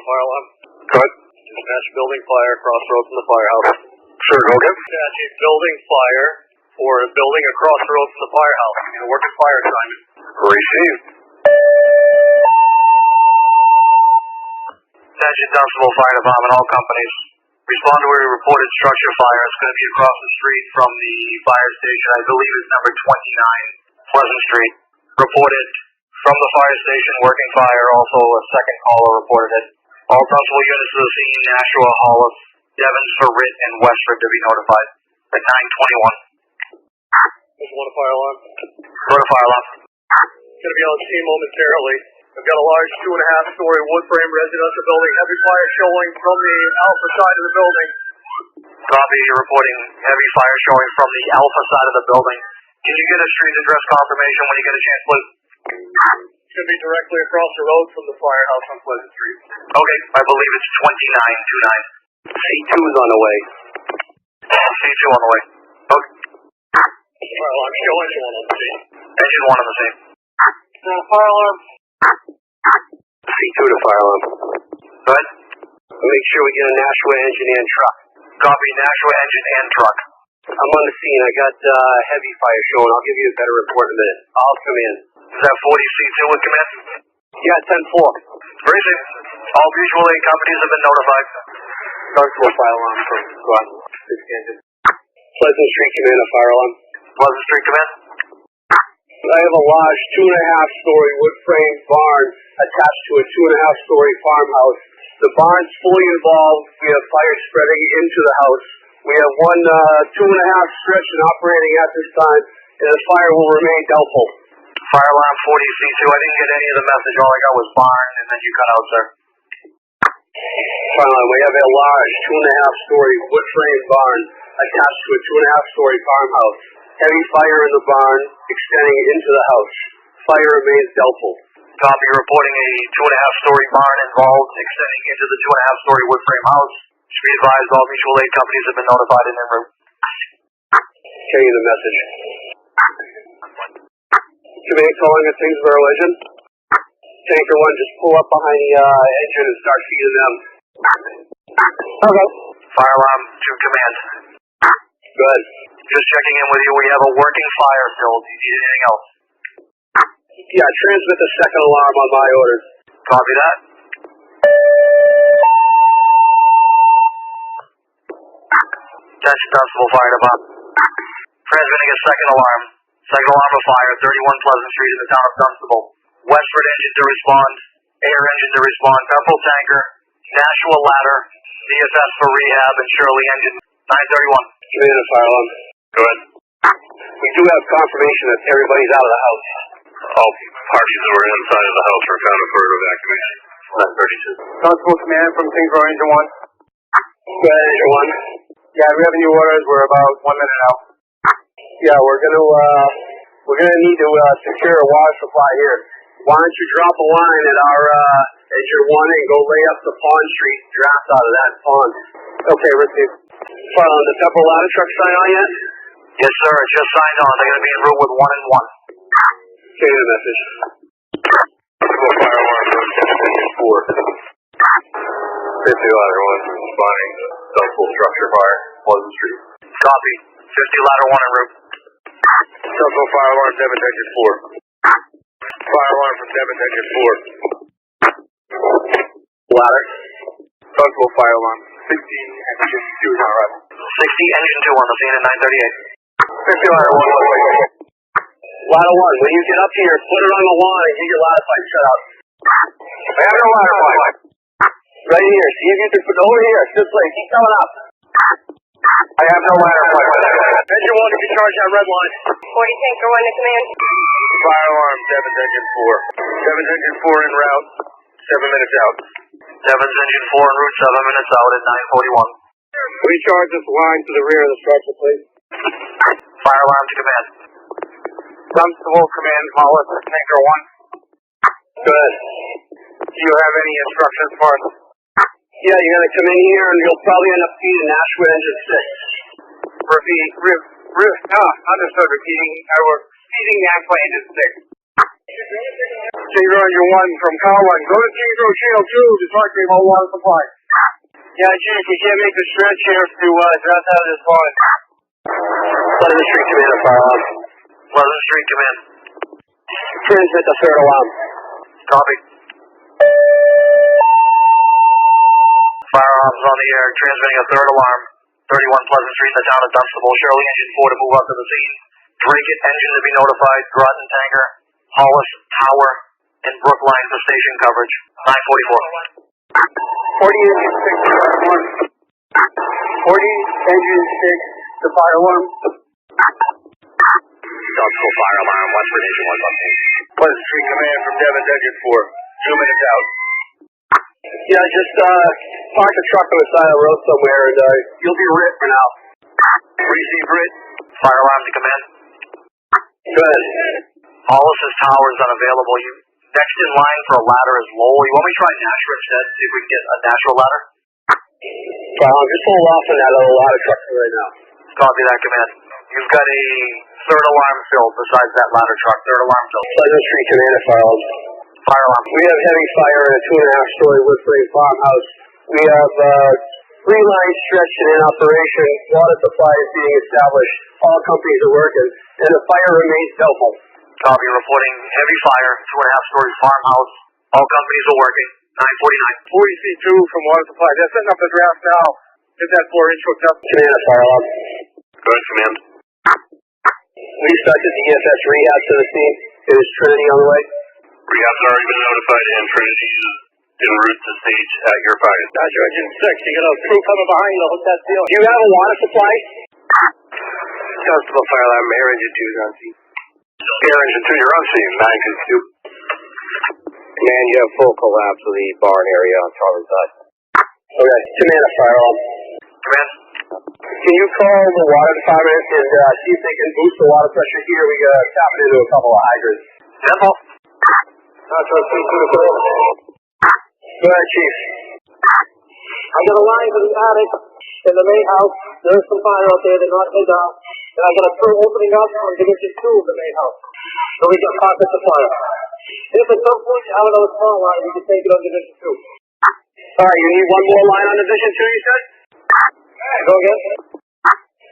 fire alarm. Go ahead. Dispatch building fire, crossroads from the firehouse. Sure, go again. Dispatch building fire for a building across the road from the firehouse. In a working fire assignment. Received. Attention Dunstable Fire Department, all companies. Respond to a reported structure fire. It's going to be across the street from the fire station. I believe it's number 29, Pleasant Street. Reported from the fire station, working fire. Also, a second caller reported it. All Dunstable units to the scene, Nashua, Hollis, Devons, Rit, and Westford to be notified at 9:21. Just one fire alarm. Go to fire alarm. Going to be on the scene momentarily. I've got a large 2.5-story wood frame residential building. Heavy fire showing from the alpha side of the building. Copy, you're reporting heavy fire showing from the alpha side of the building. Can you get a street address confirmation when you get a chance, please? It's going to be directly across the road from the firehouse on Pleasant Street. Okay, I believe it's 2929. C2 is on the way. C2 on the way. Okay. Fire alarm show engine one on the scene. Engine 1 on the scene. Fire alarm. C2 to fire alarm. Go ahead. Make sure we get a Nashua engine and truck. Copy, Nashua engine and truck. I'm on the scene. I got heavy fire showing. I'll give you a better report in a minute. I'll come in. Is that 40C2 with command? Yeah, 10-4. Received. All mutual aid companies have been notified. Dunstable fire alarm from squad. Pleasant Street command, a fire alarm. Pleasant Street command? I have a large 2.5-story wood frame barn attached to a 2.5-story farmhouse. The barn's fully involved. We have fire spreading into the house. We have one 2.5 stretch and operating at this time, and the fire will remain doubtful. Fire alarm 40C2. I didn't get any of the message. All I got was barn, and then you cut out, sir. Fire alarm, we have a large 2.5-story wood frame barn attached to a 2.5-story farmhouse. Heavy fire in the barn extending into the house. Fire remains doubtful. Copy, reporting a 2.5-story barn involved extending into the 2.5-story wood frame house. Should be advised all mutual aid companies have been notified and en route. Carrying the message. Command calling at Tingsboro engine. Tanker 1, just pull up behind the engine and start feeding them. Okay. Fire alarm to command. Good. Just checking in with you. We have a working fire still. Do you need anything else? Yeah, transmit the second alarm on my orders. Copy that. Attention Dunstable Fire Department. Transmitting a second alarm. Second alarm of fire, 31 Pleasant Street in the town of Dunstable. Westford engine to respond. Air engine to respond. Temple tanker. Nashua ladder. DFS for rehab and Shirley engine. 931. Command and fire alarm. Go ahead. We do have confirmation that everybody's out of the house. All parties who are inside of the house are accounted for evacuation. 932. Dunstable command from Tingsboro engine 1. Go ahead, engine 1. Yeah, we have new orders. We're about 1 minute out. Yeah, we're gonna need to secure a water supply here. Why don't you drop a line at our engine 1 and go lay up to Pond Street, draft out of that pond. Okay, received. The Pepper ladder truck sign on yet? Yes, sir. It's just signed on. They're going to be en route with 1 and 1. Okay, the message. Fire alarm for 50 ladder 1 responding. Dunstable structure fire. Pleasant Street. Copy. 50 ladder 1 en route. Dunstable fire alarm, Devon engine 4. Fire alarm from Devon engine 4. Ladder. Dunstable fire alarm. 60 engine 2 is on arrival. 60 engine 2 on the scene at 938. 50 ladder 1. Ladder 1, when you get up here, put it on the lawn and get your ladder pipe shut out. I have no ladder pipe. Right here. See if you can put over here. This place. Keep coming up. I have no ladder pipe. Engine 1, if you charge that red line. 40 tanker 1 to command. Fire alarm, Devon's engine 4. Devon's engine 4 en route, 7 minutes out. Devon's engine 4 en route, 7 minutes out at 9:41. Recharge this line to the rear of the structure, please. Fire alarm to command. Dunstable command, Hollis, tanker 1. Good. Do you have any instructions for us? Yeah, you're going to come in here and you'll probably end up feeding Nashua engine 6. Understood. Repeating. We're feeding Nashua engine 6. Change Ranger 1 from Colin. Go to Change Road Channel 2 to talk to me about water supply. Yeah, Chief, we can't make the stretch here to drop out of this pond. Pleasant Street Command of Firearm. Pleasant Street Command. Transmit the third alarm. Copy. Firearms on the air, transmitting a third alarm. 31 Pleasant Street in the town of Dunstable. Shirley Engine 4 to move up to the scene. Drakeit Engine to be notified. Groton Tanker, Hollis Tower, and Brookline for station coverage. 944. 40 engine 6 to fire alarm. 40 engine 6 to fire alarm. Dunstable Fire alarm, Westford Engine 1 update. Pleasant Street Command from Devon's Engine 4. 2 minutes out. Yeah, just park the truck on the side of the road somewhere and you'll be lit for now. Receive lit. Fire alarm to command. Good. Hollis's tower is unavailable. You next in line for a ladder is Lowell. You want me to try Nashua instead? See if we can get a Nashua ladder? Just hold off on that other ladder truck for right now. Copy that, command. You've got a third alarm filled besides that ladder truck. Third alarm filled. Pleasant Street Command of Firearms. Fire alarm. We have heavy fire in a 2.5-story wood frame farmhouse. We have 3 lines stretched and in operation. Water supply is being established. All companies are working, and the fire remains doubtful. Copy, reporting heavy fire, 2.5-story farmhouse. All companies are working. 949. 40C2 from water supply. They're setting up the draft now. Get that 4-inch hooked up. Command of Fire Alarm. Go ahead, command. We started the EFS rehab to the scene. Is Trinity on the way? Rehab's already been notified, and Trinity is en route to stage at your fire. Dodger Engine 6, you got a crew coming behind you to hook that seal. Do you have a water supply? Dunstable Fire alarm, air engine 2 is on scene. Air engine 2, you're on scene. 952. Command, you have full collapse of the barn area on Charlie's side. Okay, Command of Fire Alarm. Command. Can you call the water department and see if they can boost the water pressure here? We got tapping into a couple of hydrants. Simple. Go ahead, Chief. I got a line to the attic in the main house. There's some fire out there. They're not head down. And I got a crew opening up on division 2 of the main house. So we can pocket the fire. If at some point you have another small line, we can take it on division 2. All right, you need one more line on division 2, you said? Go again?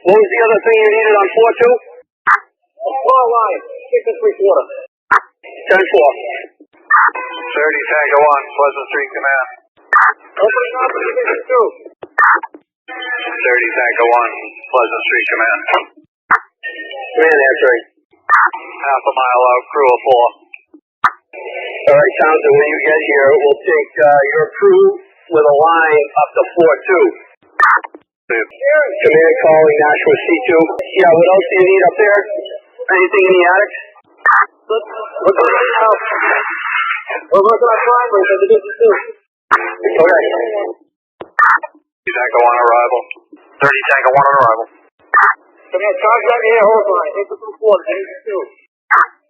What was the other thing you needed on 4-2? A small line, 6 3/4. 10-4. 30 Tango 1, Pleasant Street Command. Opening up on division 2. 30 Tango 1, Pleasant Street Command. Command answering. Half a mile out, crew of 4. All right, Townsend, when you get here, we'll take your crew with a line up to 4-2. Command calling Nashua C2. Yeah, what else do you need up there? Anything in the attic? Look at the house. We're working on primaries on division 2. Okay. Tango 1 arrival. 30 Tango 1 on arrival. Command, charge that air hose line. Take it through 4 division 2.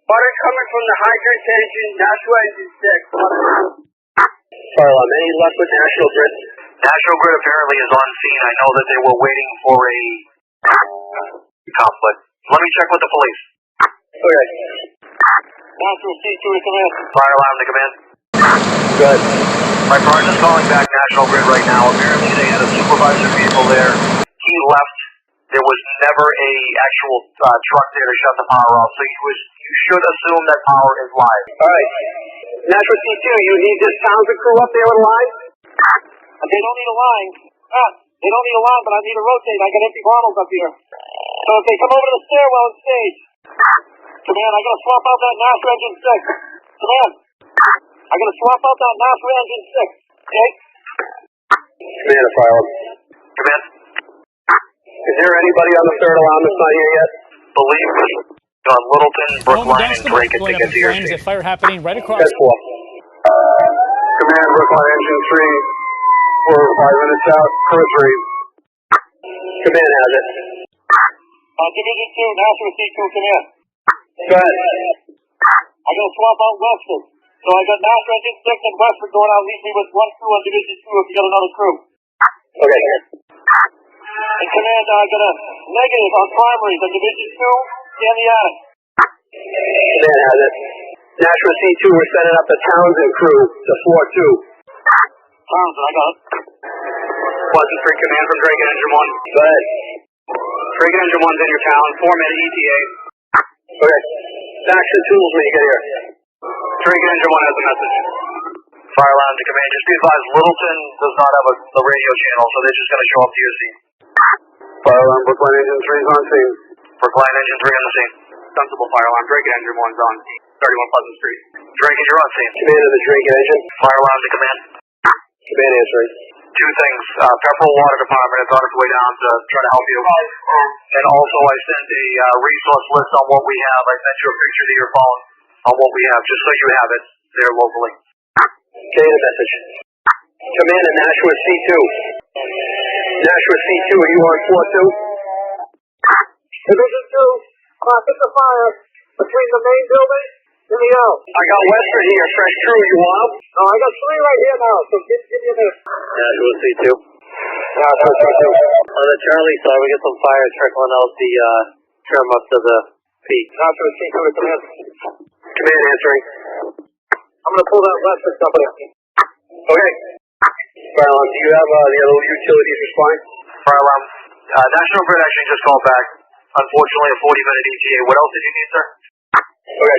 Water coming from the hydrant engine, Nashua engine 6. Fire alarm, any luck with National Grid? National Grid apparently is on scene. I know that they were waiting for a conflict. Let me check with the police. Okay. National C2 to command. Fire alarm to command. Good. My partner's calling back National Grid right now. Apparently they had a supervisor vehicle there. He left. There was never a actual truck there to shut the power off. So you should assume that power is live. All right. National C2, you need this Townsend crew up there with a line? They don't need a line. They don't need a line, but I need a rotate. I got empty bottles up here. So if they come over to the stairwell and stage. Command, I gotta swap out that Nashua engine 6. Command, I gotta swap out that Nashua engine 6. Okay? Command of Fire Alarm. Command. Is there anybody on the third alarm that's not here yet? Believe me. On Littleton, Brookline, and Drakeit to get to your flames, a fire happening right across. 10-4. Command, Brookline Engine 3. We're 5 minutes out. Crew 3. Command has it. Division 2, Nashua C2, command. Go ahead. I gotta swap out Westford. So I got Nashua engine 6 and Westford going out. Leave me with 1 crew on division 2 if you got another crew. Okay. And command, I got a negative on primaries on division 2 and the attic. Command has it. Nashua C2, we're sending up the Townsend crew to floor 2. Townsend, I got it. Pleasant Street Command from Drake and Engine 1. Go ahead. Drake and Engine 1's in your town. 4-minute ETA. Okay. Stack the tools when you get here. Drake and Engine 1 has a message. Fire alarm to command. Just be advised, Littleton does not have a radio channel, so they're just going to show up to your scene. Fire alarm, Brookline Engine 3 is on scene. Brookline Engine 3 on the scene. Dunstable Fire alarm. Drake and Engine 1's on scene. 31 Pleasant Street. Drake, you're on scene. Command of the Drake Engine. Fire alarm to command. Command answering. Two things. Pepperell Water Department is on its way down to try to help you. And also, I sent a resource list on what we have. I sent you a picture to your phone on what we have, just so you have it there locally. Data message. Command of Nashua C2. Nashua C2, are you on floor 2? Division 2, hit the fire between the main building and the out. I got Western here, fresh crew, you want them? No, I got 3 right here now, so give me a minute. Nashua C2. Nashua C2. On the Charlie side, we get some fire trickling out the trim up to the peak. Nashua C2 to command. Command answering. I'm going to pull that left for somebody. Okay. Fire alarm, do you have the other utilities responding? Fire alarm. National Grid actually just called back. Unfortunately, a 40-minute ETA. What else did you need, sir? Okay.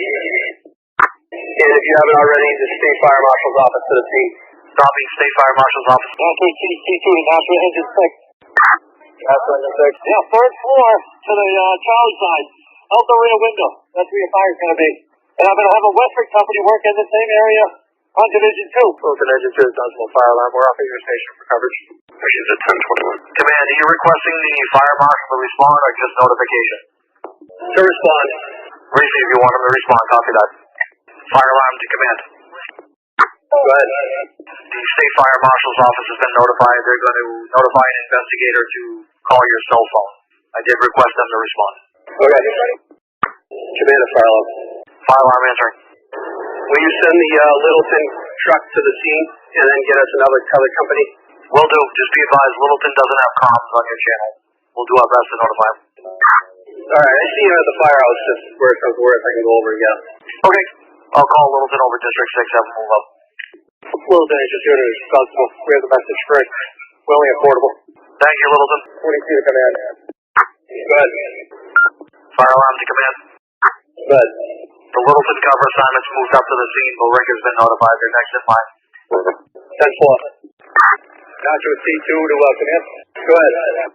And if you haven't already, the State Fire Marshal's office to the scene. Copy, State Fire Marshal's office. Nashua C2 to Nashua Engine 6. Nashua Engine 6. Yeah, 3rd floor to the Charlie side. Out the rear window. That's where your fire's going to be. And I'm going to have a Western company work in the same area on Division 2. Littleton Engine 2 is Dunstable Fire Alarm. We're offering your station for coverage. Mission's at 10:21. Command, are you requesting the fire marshal to respond or just notification? To respond. Briefly, if you want him to respond, copy that. Fire alarm to command. Go ahead. The State Fire Marshal's office has been notified. They're going to notify an investigator to call your cell phone. I did request them to respond. Okay. Command of Fire Alarm. Fire alarm answering. Will you send the Littleton truck to the scene and then get us another company? Will do. Just be advised, Littleton doesn't have comms on your channel. We'll do our best to notify them. Alright, I see you at the firehouse. Just where it comes worth, I can go over again. Okay. I'll call Littleton over District 6, have them move up. Littleton is just here to Dunstable. We have the message for it. Willing affordable. Thank you, Littleton. 42 to command. Go ahead. Fire alarm to command. Go ahead. The Littleton cover assignments moved up to the scene. The rig has been notified. They're next in line. 10-4. Nashua C2 to command. Go ahead.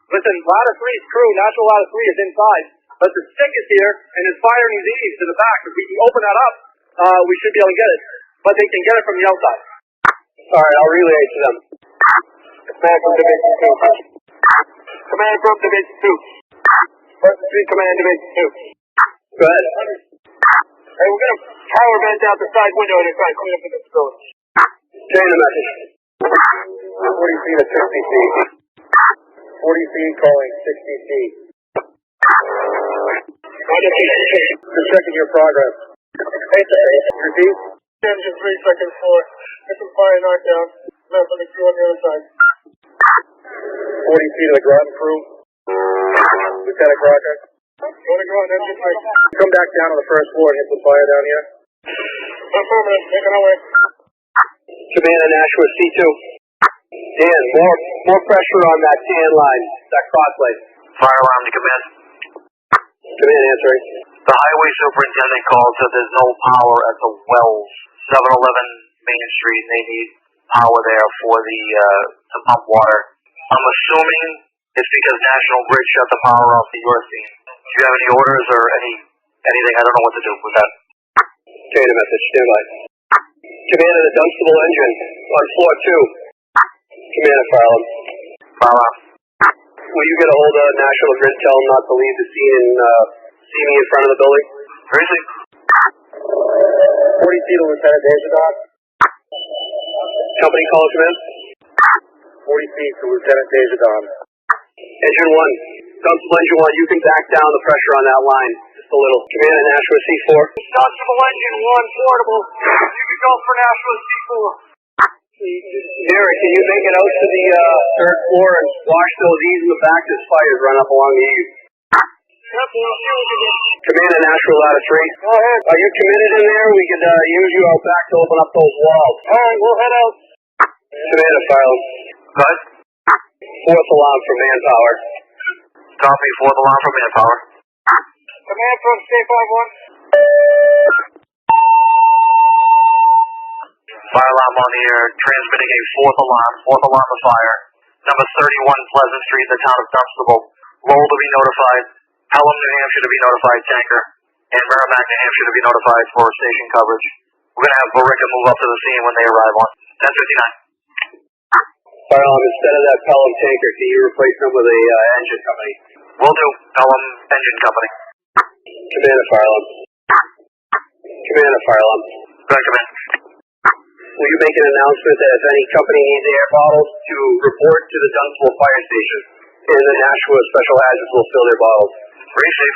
Listen, Ladder 3's crew, National Ladder 3 is inside, but the stick is here and is firing these eaves to the back. If we can open that up, we should be able to get it. But they can get it from the outside. Alright, I'll relay it to them. Command from Division 2. Command from Division 2. First Street Command Division 2. Go ahead. Hey, we're going to power vent out the side window and try to clean up the facility. Chain the message. 40 feet at 60 feet. 40 feet calling 60 feet. Just checking your progress. Repeat. Engine 3, second floor. Get some fire knockdown. Left on the crew on the other side. 40 feet of the ground crew. Lieutenant Crocker. You want to go on engine 3? Come back down to the first floor and hit some fire down here. Affirmative. Making our way. Command of Nashua C2. Dan, more pressure on that tan line, that crosslay. Fire alarm to command. Command answering. The highway superintendent called, said there's no power at the Wells, 711 Main Street, and they need power there for the to pump water. I'm assuming it's because National Grid shut the power off to your scene. Do you have any orders or anything? I don't know what to do with that. Chain a message, stand by. Command of the Dunstable engine on floor 2. Command of Fire Alarm. Fire alarm. Will you get a hold of National Grid, tell them not to leave the scene and see me in front of the building? Tracy. 40 feet of Lieutenant Dejadon. Company call command. 40 feet to Lieutenant Dejadon. Engine 1. Dunstable engine 1, you can back down the pressure on that line just a little. Command of Nashua C4. Dunstable engine 1, portable. You can go for Nashua C4. Derek, can you make it out to the 3rd floor and wash those eaves in the back? This fire's run up along the eaves. Yep, we'll see what we get. Commander Nashville out of 3. Go ahead. Are you committed in there? We could use you out back to open up those walls. All right, we'll head out. Commander Farland. Go ahead. Fourth alarm for manpower. Copy, fourth alarm from manpower. Command from State 5-1. Fire alarm on the air, transmitting a fourth alarm of fire. Number 31 Pleasant Street, the town of Dunstable. Lowell to be notified, Pelham, New Hampshire to be notified, tanker, and Merrimack, New Hampshire to be notified for station coverage. We're going to have Barica move up to the scene when they arrive on 10:59. Fire alarm, instead of that Pelham tanker, can you replace them with a engine company? Will do, Pelham Engine Company. Commander Fire alarm. Commander Fire alarm. Go ahead, Command. Will you make an announcement that if any company needs air bottles to report to the Dunstable Fire Station, and the Nashua Special Hazards will fill their bottles? Receive.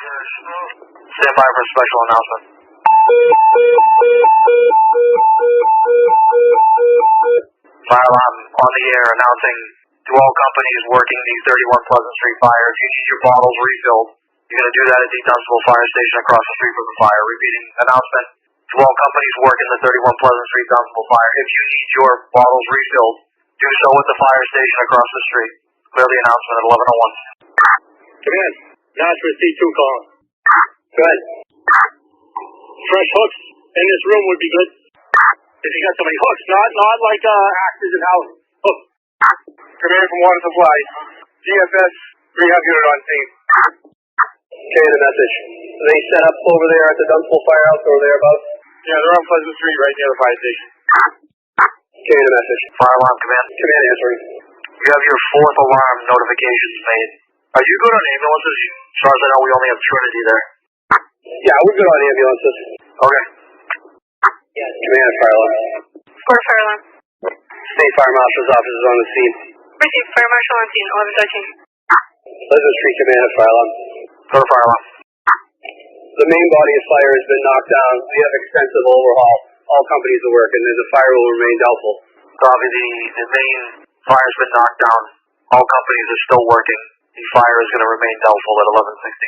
Stand by for a special announcement. Fire alarm on the air announcing to all companies working the 31 Pleasant Street fire, if you need your bottles refilled, you're going to do that at the Dunstable Fire Station across the street from the fire. Repeating announcement to all companies working the 31 Pleasant Street Dunstable Fire, if you need your bottles refilled, do so at the fire station across the street. Clear the announcement at 11:01. Command. Nashville C2 calling. Go ahead. Fresh hooks in this room would be good. If you got so many hooks, not like axes and houses. Hooks. Command from Water Supply. GFS, rehab unit on scene. Okay, the message. Are they set up over there at the Dunstable Firehouse or thereabouts? Yeah, they're on Pleasant Street right near the fire station. Okay, the message. Fire alarm, Command. Command answering. You have your fourth alarm notifications made. Are you good on ambulances? As far as I know, we only have Trinity there. Yeah, we're good on ambulances. Okay. Command Fire alarm. Score fire alarm. State Fire Marshal's office is on the scene. Receive fire marshal on scene, 11:13. Pleasant Street Command Fire alarm. Go to fire alarm. The main body of fire has been knocked down. We have extensive overhaul. All companies are working, and the fire will remain doubtful. Copy, the main fire's been knocked down. All companies are still working. The fire is going to remain doubtful at 11:16.